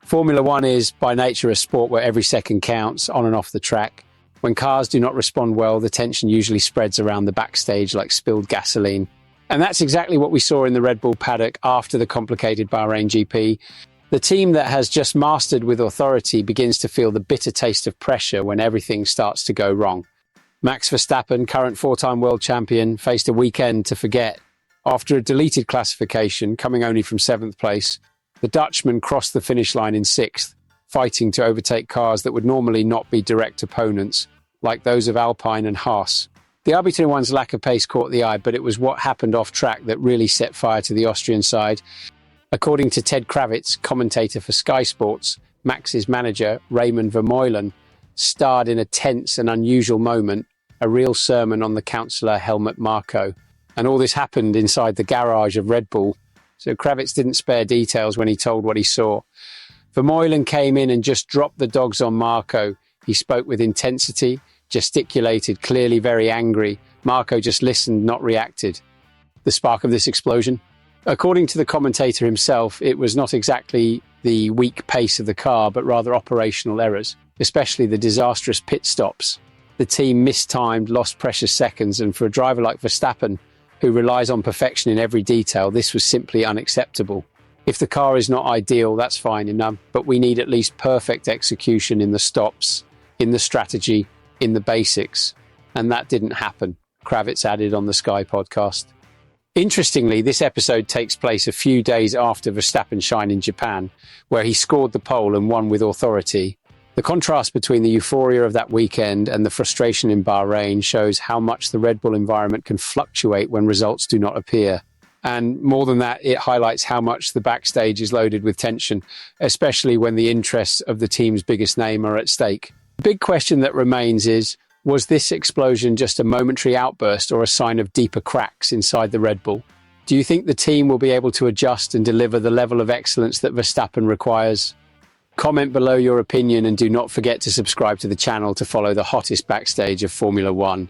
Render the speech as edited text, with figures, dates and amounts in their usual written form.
Formula One is, by nature, a sport where every second counts on and off the track. When cars do not respond well, the tension usually spreads around the backstage like spilled gasoline. And that's exactly what we saw in the Red Bull paddock after the complicated Bahrain GP. The team that has just mastered with authority begins to feel the bitter taste of pressure when everything starts to go wrong. Max Verstappen, current four-time world champion, faced a weekend to forget. After a deleted classification, coming only from 7th place, the Dutchman crossed the finish line in 6th, fighting to overtake cars that would normally not be direct opponents, like those of Alpine and Haas. The RB21's lack of pace caught the eye, but it was what happened off-track that really set fire to the Austrian side. According to Ted Kravitz, commentator for Sky Sports, Max's manager, Raymond Vermeulen, starred in a tense and unusual moment, a real sermon on the counsellor Helmut Marko. And all this happened inside the garage of Red Bull, so Kravitz didn't spare details when he told what he saw. Vermeulen came in and just dropped the dogs on Marko. He spoke with intensity, gesticulated, clearly very angry. Marko just listened, not reacted. The spark of this explosion? According to the commentator himself, it was not exactly the weak pace of the car, but rather operational errors, especially the disastrous pit stops. The team mistimed, lost precious seconds, and for a driver like Verstappen, who relies on perfection in every detail, this was simply unacceptable. If the car is not ideal, that's fine enough, but we need at least perfect execution in the stops, in the strategy, in the basics. And that didn't happen, Kravitz added on the Sky podcast. Interestingly, this episode takes place a few days after Verstappen's shine in Japan, where he scored the pole and won with authority. The contrast between the euphoria of that weekend and the frustration in Bahrain shows how much the Red Bull environment can fluctuate when results do not appear. And more than that, it highlights how much the backstage is loaded with tension, especially when the interests of the team's biggest name are at stake. The big question that remains is, was this explosion just a momentary outburst or a sign of deeper cracks inside the Red Bull? Do you think the team will be able to adjust and deliver the level of excellence that Verstappen requires? Comment below your opinion and do not forget to subscribe to the channel to follow the hottest backstage of Formula One.